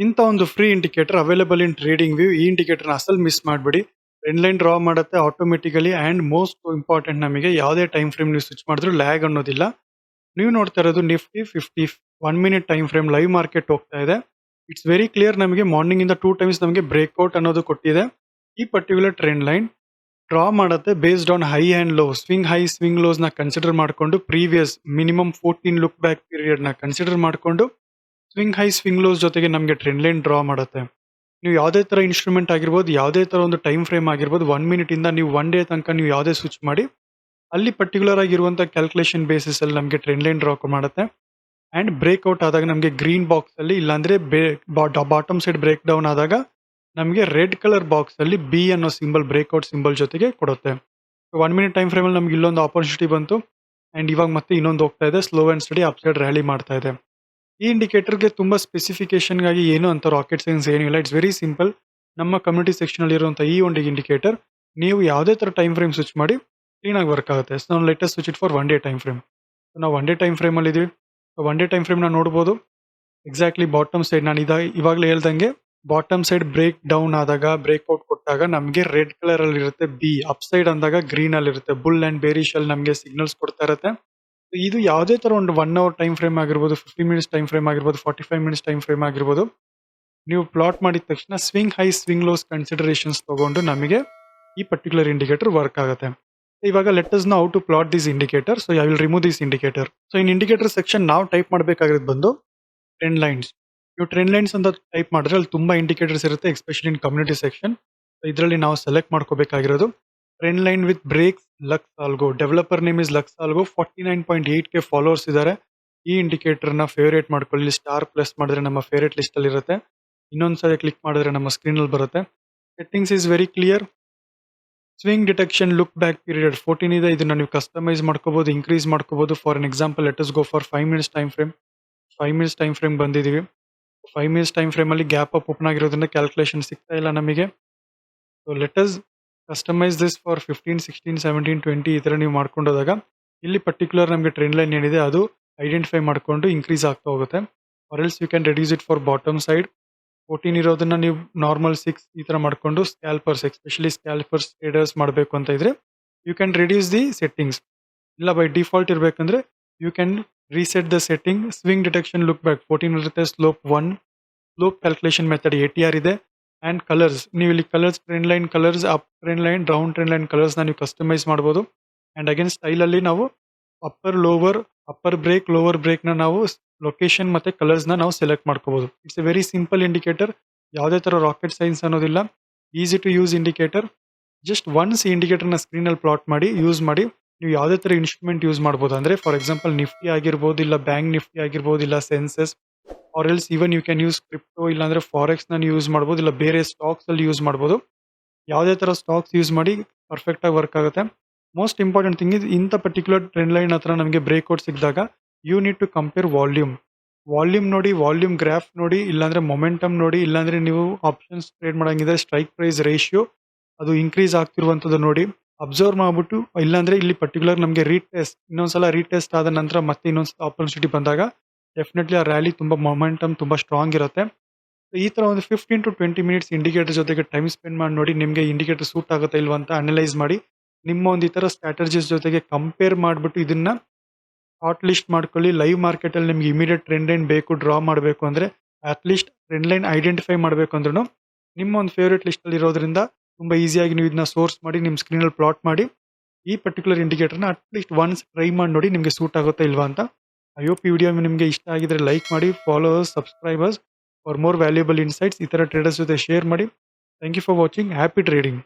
ಇಂಥ ಒಂದು free indicator available in TradingView. ಈ ಇಂಡಿಕೇಟರ್ನ ಅಸಲ್ ಮಿಸ್ ಮಾಡಬೇಡಿ. ಟ್ರೆಂಡ್ ಲೈನ್ ಡ್ರಾ ಮಾಡುತ್ತೆ ಆಟೋಮೆಟಿಕಲಿ ಆ್ಯಂಡ್ ಮೋಸ್ಟ್ ಇಂಪಾರ್ಟೆಂಟ್ ನಮಗೆ ಯಾವುದೇ ಟೈಮ್ ಫ್ರೇಮ್ ನೀವು ಸ್ವಿಚ್ ಮಾಡಿದ್ರು ಲ್ಯಾಗ್ ಅನ್ನೋದಿಲ್ಲ. ನೀವು ನೋಡ್ತಾ ಇರೋದು Nifty 50 1 minute time frame live market ಹೋಗ್ತಾ ಇದೆ. ಇಟ್ಸ್ ವೆರಿ ಕ್ಲಿಯರ್, ನಮಗೆ ಮಾರ್ನಿಂಗ್ ಇಂದ 2 ಟೈಮ್ಸ್ ನಮಗೆ ಬ್ರೇಕ್ಔಟ್ ಅನ್ನೋದು ಕೊಟ್ಟಿದೆ. ಈ ಪರ್ಟಿಕ್ಯುಲರ್ ಟ್ರೆಂಡ್ ಲೈನ್ ಡ್ರಾ ಮಾಡುತ್ತೆ based on high and low, swing high swing ಲೋಸ್ ನ ಕನ್ಸಿಡರ್ ಮಾಡಿಕೊಂಡು previous minimum 14 look back period ನ ಕನ್ಸಿಡರ್ ಮಾಡಿಕೊಂಡು ಸ್ವಿಂಗ್ ಹೈ ಸ್ವಿಂಗ್ ಲೋಸ್ ಜೊತೆಗೆ ನಮಗೆ ಟ್ರೆಂಡ್ ಲೈನ್ ಡ್ರಾ ಮಾಡುತ್ತೆ. ನೀವು ಯಾವುದೇ ತರ ಇನ್ಸ್ಟ್ರೂಮೆಂಟ್ ಆಗಿರ್ಬೋದು, ಯಾವುದೇ ತರ ಒಂದು ಟೈಮ್ ಫ್ರೇಮ್ ಆಗಿರ್ಬೋದು, 1 ಮಿನಿಟ್ ಇಂದ ನೀವು 1 ಡೇ ತನಕ ನೀವು ಯಾವುದೇ ಸ್ವಿಚ್ ಮಾಡಿ ಅಲ್ಲಿ ಪರ್ಟಿಕ್ಯುಲರ್ ಆಗಿರುವಂತ ಕ್ಯಾಲ್ಕುಲೇಷನ್ ಬೇಸಿಸ್ ಅಲ್ಲಿ ನಮಗೆ ಟ್ರೆಂಡ್ ಲೈನ್ ಡ್ರಾ ಮಾಡುತ್ತೆ. ಅಂಡ್ ಬ್ರೇಕ್ಔಟ್ ಆದಾಗ ನಮಗೆ ಗ್ರೀನ್ ಬಾಕ್ಸ್ ಅಲ್ಲಿ, ಇಲ್ಲಾಂದ್ರೆ ಬಾಟಮ್ ಸೈಡ್ ಬ್ರೇಕ್ ಡೌನ್ ಆದಾಗ ನಮಗೆ ರೆಡ್ ಕಲರ್ ಬಾಕ್ಸ್ ಅಲ್ಲಿ ಬಿ ಅನ್ನೋ ಸಿಂಬಲ್, ಬ್ರೇಕ್ಔಟ್ ಸಿಂಬಲ್ ಜೊತೆಗೆ ಕೊಡುತ್ತೆ. 1 ಮಿನಿಟ್ ಟೈಮ್ ಫ್ರೇಮ್ ಅಲ್ಲಿ ನಮ್ಗೆ ಇಲ್ಲೊಂದು ಆಪರ್ಚುನಿಟಿ ಬಂತು ಅಂಡ್ ಇವಾಗ ಮತ್ತೆ ಇನ್ನೊಂದು ಹೋಗ್ತಾ ಇದೆ, slow and study up side rally ಮಾಡ್ತಾ ಇದೆ. ಈ ಇಂಡಿಕೇಟರ್ಗೆ ತುಂಬಾ ಸ್ಪೆಸಿಫಿಕೇಶನ್ ಗಾಗಿ ಏನು ಅಂತ ರಾಕೆಟ್ ಸೈನ್ಸ್ ಏನಿಲ್ಲ. It's very simple. ನಮ್ಮ ಕಮ್ಯುನಿಟಿ ಸೆಕ್ಷನ್ ಅಲ್ಲಿ ಇರುವಂತಹ ಈ ಒಂದು ಇಂಡಿಕೇಟರ್ ನೀವು ಯಾವುದೇ ತರ ಟೈಮ್ ಫ್ರೇಮ್ ಸ್ವಿಚ್ ಮಾಡಿ ಕ್ಲೀನ್ ಆಗಿ ವರ್ಕ್ ಆಗುತ್ತೆ. ಸೊ ನಾವು latest switch it for 1 day time frame. ನಾವು 1 ಡೇ ಟೈಮ್ ಫ್ರೇಮ್ ಅಲ್ಲಿ ಇದೀವಿ. 1 ಡೇ ಟೈಮ್ ಫ್ರೇಮ್ ನ ನೋಡಬಹುದು. ಎಕ್ಸಾಕ್ಟ್ಲಿ ಬಾಟಮ್ ಸೈಡ್ ನಾನು ಇವಾಗಲೇ ಹೇಳ್ದಂಗೆ ಬಾಟಮ್ ಸೈಡ್ ಬ್ರೇಕ್ ಡೌನ್ ಆದಾಗ, ಬ್ರೇಕ್ಔಟ್ ಕೊಟ್ಟಾಗ ನಮಗೆ ರೆಡ್ ಕಲರ್ ಅಲ್ಲಿ ಇರುತ್ತೆ ಬಿ, ಅಪ್ ಸೈಡ್ ಅಂದಾಗ ಗ್ರೀನ್ ಅಲ್ಲಿ ಇರುತ್ತೆ. ಬುಲ್ ಅಂಡ್ ಬೇರಿಶ್ ಅಲ್ಲಿ ನಮಗೆ ಸಿಗ್ನಲ್ಸ್ ಕೊಡ್ತಾ ಇರುತ್ತೆ. ಇದು ಯಾವುದೇ ತರ ಒಂದು 1 ಅವರ್ ಟೈಮ್ ಫ್ರೇಮ್ ಆಗಿರ್ಬೋದು, 50 ಮಿನಿಟ್ಸ್ ಟೈಮ್ ಫ್ರೇಮ್ ಆಗಿರ್ಬೋದು, 45 ಮಿನಿಟ್ಸ್ ಟೈಮ್ ಫ್ರೇಮ್ ಆಗಿರ್ಬೋದು, ನೀವು ಪ್ಲಾಟ್ ಮಾಡಿದ ತಕ್ಷಣ swing high swing lows considerations ತಗೊಂಡು ನಮಗೆ ಈ ಪರ್ಟಿಕ್ಯುಲರ್ ಇಂಡಿಕೇಟರ್ ವರ್ಕ್ ಆಗುತ್ತೆ. ಇವಾಗ let us know how to plot this indicator. So I will remove this indicator. So in indicator section ನಾವು ಟೈಪ್ ಮಾಡಬೇಕಾಗಿರೋದು ಬಂದು ಟ್ರೆಂಡ್ ಲೈನ್ಸ್. ನೀವು ಟ್ರೆಂಡ್ ಲೈನ್ಸ್ ಅಂತ ಟೈಪ್ ಮಾಡಿದ್ರೆ ಅಲ್ಲಿ ತುಂಬಾ ಇಂಡಿಕೇಟರ್ಸ್ ಇರುತ್ತೆ, ಎಸ್ಪೆಷಲಿ ಇನ್ ಕಮ್ಯುನಿಟಿ ಸೆಕ್ಷನ್. ಇದರಲ್ಲಿ ನಾವು ಸೆಲೆಕ್ಟ್ ಮಾಡ್ಕೋಬೇಕಾಗಿರೋದು trend line with breaks LuxAlgo. Developer name is LuxAlgo. 49.8K followers ಇದ್ದಾರೆ. ಈ ಇಂಡಿಕೇಟರ್ ನ ಫೇವರೇಟ್ ಮಾಡ್ಕೊಳ್ಳಿ. ಸ್ಟಾರ್ ಪ್ಲಸ್ ಮಾಡಿದ್ರೆ ನಮ್ಮ ಫೇವರೇಟ್ ಲಿಸ್ಟ್ ಅಲ್ಲಿ ಇರುತ್ತೆ. ಇನ್ನೊಂದ್ಸರಿ ಕ್ಲಿಕ್ ಮಾಡಿದ್ರೆ ನಮ್ಮ ಸ್ಕ್ರೀನ್ ಅಲ್ಲಿ ಬರುತ್ತೆ. Settings is very clear. Swing detection look back period 14 ಇದೆ. ಇದನ್ನ ನೀವು ಕಸ್ಟಮೈಸ್ ಮಾಡ್ಕೋಬಹುದು, ಇನ್ಕ್ರೀಸ್ ಮಾಡ್ಕೋಬಹುದು. For an example let us go for 5 minutes time frame. 5 minutes time frame ಬಂದಿದೀವಿ. 5 ಮಿನಿಟ್ಸ್ ಟೈಮ್ ಫ್ರೇಮ್ ಅಲ್ಲಿ ಗ್ಯಾಪ್ ಅಪ್ ಓಪನ್ ಆಗಿರೋದ್ರಿಂದ ಕ್ಯಾಲ್ಕುಲೇಷನ್ ಸಿಗ್ತಾ ಇಲ್ಲ ನಮಗೆ. So let us customise this for 15, 16, 17, 20 ಈ ತರ ನೀವು ಮಾಡ್ಕೊಂಡು ಹೋದಾಗ ಇಲ್ಲಿ ಪರ್ಟಿಕ್ಯುಲರ್ ನಮಗೆ ಟ್ರೆಂಡ್ ಲೈನ್ ಏನಿದೆ ಅದು ಐಡೆಂಟಿಫೈ ಮಾಡ್ಕೊಂಡು ಇನ್ಕ್ರೀಸ್ ಆಗ್ತಾ ಹೋಗುತ್ತೆ. Or else you can reduce it for bottom side. 14 ಇರೋದನ್ನ ನೀವು ನಾರ್ಮಲ್ 6 ಈ ತರ ಮಾಡ್ಕೊಂಡು ಸ್ಕ್ಯಾಲ್ಪರ್ಸ್, ಎಸ್ಪೆಷಲಿ ಸ್ಕ್ಯಾಲ್ಪರ್ಸ್ ಟ್ರೇಡರ್ಸ್ ಮಾಡಬೇಕು ಅಂತ ಇದ್ರೆ you can reduce the settings. ಇಲ್ಲ ಬೈ ಡಿಫಾಲ್ಟ್ ಇರಬೇಕಂದ್ರೆ you can reset the setting. Swing detection look back 14 ಇರುತ್ತೆ. Slope 1, slope calculation method ATR ಇದೆ. ಅಂಡ್ ಕಲರ್ಸ್, ನೀವು ಇಲ್ಲಿ colours, trend line colours, up trend line, down trend line colours ನೀವು customise ಮಾಡಬಹುದು. And again style ಅಲ್ಲಿ ನಾವು upper lower, upper break, lower break ನ ನಾವು ಲೊಕೇಶನ್ ಮತ್ತೆ ಕಲರ್ಸ್ ನಾವು ಸೆಲೆಕ್ಟ್ ಮಾಡ್ಕೋಬಹುದು. It's A very simple indicator. ಯಾವುದೇ ತರ ರಾಕೆಟ್ ಸೈನ್ಸ್ ಅನ್ನೋದಿಲ್ಲ. Easy to use indicator. Just once ಈ ಇಂಡಿಕೇಟರ್ ನ ಸ್ಕ್ರೀನ್ ಅಲ್ಲಿ ಪ್ಲಾಟ್ ಮಾಡಿ ಯೂಸ್ ಮಾಡಿ ನೀವು ಯಾವುದೇ ತರ ಇನ್ಸ್ಟ್ರೂಮೆಂಟ್ ಯೂಸ್ ಮಾಡಬಹುದು. ಅಂದ್ರೆ ಫಾರ್ ಎಕ್ಸಾಂಪಲ್ ನಿಫ್ಟಿ ಆಗಿರ್ಬೋದು, ಇಲ್ಲ ಬ್ಯಾಂಕ್ ನಿಫ್ಟಿ ಆಗಿರ್ಬೋದು, ಇಲ್ಲ Sensex, or else even you can use crypto, ಇಲ್ಲಾಂದ್ರೆ ಫಾರೆಕ್ಸ್ ನ ಯೂಸ್ ಮಾಡಬಹುದು, ಇಲ್ಲ ಬೇರೆ ಸ್ಟಾಕ್ಸ್ ಅಲ್ಲಿ ಯೂಸ್ ಮಾಡಬಹುದು. ಯಾವುದೇ ತರ ಸ್ಟಾಕ್ಸ್ ಯೂಸ್ ಮಾಡಿ ಪರ್ಫೆಕ್ಟ್ ಆಗಿ ವರ್ಕ್ ಆಗುತ್ತೆ. ಮೋಸ್ಟ್ ಇಂಪಾರ್ಟೆಂಟ್ ಥಿಂಗ್ ಇಸ್ ಇಂಥ ಪರ್ಟಿಕ್ಯುಲರ್ ಟ್ರೆಂಡ್ ಲೈನ್ ಹತ್ರ ನಮಗೆ ಬ್ರೇಕ್ಔಟ್ ಸಿಕ್ಕಿದಾಗ you need to compare volume. Volume ನೋಡಿ, ವಾಲ್ಯೂಮ್ ಗ್ರಾಫ್ ನೋಡಿ, ಇಲ್ಲಾಂದ್ರೆ ಮೊಮೆಂಟಮ್ ನೋಡಿ, ಇಲ್ಲಾಂದ್ರೆ ನೀವು ಆಪ್ಷನ್ಸ್ ಟ್ರೇಡ್ ಮಾಡಂಗಿದೆ ಸ್ಟ್ರೈಕ್ ಪ್ರೈಸ್ ರೇಷಿಯೋ ಅದು ಇನ್ಕ್ರೀಸ್ ಆಗ್ತಿರುವಂತದ್ದು ನೋಡಿ ಅಬ್ಸರ್ವ್ ಮಾಡ್ಬಿಟ್ಟು, ಇಲ್ಲಾಂದ್ರೆ ಇಲ್ಲಿ ಪರ್ಟಿಕ್ಯುಲರ್ ನಮಗೆ ರೀಟೆಸ್ಟ್, ಇನ್ನೊಂದ್ಸಲ ರೀಟೆಸ್ಟ್ ಆದ ನಂತರ ಮತ್ತೆ ಇನ್ನೊಂದ್ಸಲ ಆಪರ್ಚುನಿಟಿ ಬಂದಾಗ ಡೆಫಿನೆಟ್ಲಿ ಆ ರ್ಯಾಲಿ ತುಂಬಾ ಮೊಮೆಂಟಮ್ ತುಂಬಾ ಸ್ಟ್ರಾಂಗ್ ಇರುತ್ತೆ. ಈ ತರ ಒಂದು 15 to 20 ಮಿನಿಟ್ಸ್ ಇಂಡಿಕೇಟರ್ ಜೊತೆಗೆ ಟೈಮ್ ಸ್ಪೆಂಡ್ ಮಾಡಿ ನೋಡಿ, ನಿಮಗೆ ಇಂಡಿಕೇಟರ್ ಸೂಟ್ ಆಗುತ್ತೆ ಇಲ್ವಾ ಅಂತ ಅನಲೈಸ್ ಮಾಡಿ ನಿಮ್ಮ ಒಂದು ಈ ತರ ಸ್ಟ್ರಾಟಜಿಸ್ ಜೊತೆಗೆ ಕಂಪೇರ್ ಮಾಡಿಬಿಟ್ಟು ಇದನ್ನ ಹಾಟ್ ಲಿಸ್ಟ್ ಮಾಡ್ಕೊಳ್ಳಿ. ಲೈವ್ ಮಾರ್ಕೆಟ್ ಅಲ್ಲಿ ನಿಮ್ಗೆ ಇಮಿಡಿಯೇಟ್ ಟ್ರೆಂಡ್ ಲೈನ್ ಬೇಕು, ಡ್ರಾ ಮಾಡಬೇಕು ಅಂದ್ರೆ ಅಟ್ಲೀಸ್ಟ್ ಟ್ರೆಂಡ್ ಲೈನ್ ಐಡೆಂಟಿಫೈ ಮಾಡಬೇಕು ಅಂದ್ರೂ ನಿಮ್ಮ ಒಂದು ಫೇವರೇಟ್ ಲಿಸ್ಟ್ ಅಲ್ಲಿ ಇರೋದ್ರಿಂದ ತುಂಬಾ ಈಸಿಯಾಗಿ ನೀವು ಇದನ್ನ ಸೋರ್ಸ್ ಮಾಡಿ ನಿಮ್ಮ ಸ್ಕ್ರೀನ್ ಅಲ್ಲಿ ಪ್ಲಾಟ್ ಮಾಡಿ ಈ ಪರ್ಟಿಕ್ಯುಲರ್ ಇಂಡಿಕೇಟರ್ನ ಅಟ್ಲೀಸ್ಟ್ ಒನ್ಸ್ ಟ್ರೈ ಮಾಡಿ ನೋಡಿ ನಿಮಗೆ ಸೂಟ್ ಆಗುತ್ತೆ ಇಲ್ವಾ ಅಂತ. ಐ ಹೋಪ್ ಈ ವಿಡಿಯೋ ನಿಮಗೆ ಇಷ್ಟ ಆಗಿದ್ರೆ ಲೈಕ್ ಮಾಡಿ, followers, subscribers for more valuable insights ಈ ತರ ಟ್ರೇಡರ್ಸ್ ಜೊತೆ ಶೇರ್ ಮಾಡಿ. Thank you for watching. Happy trading.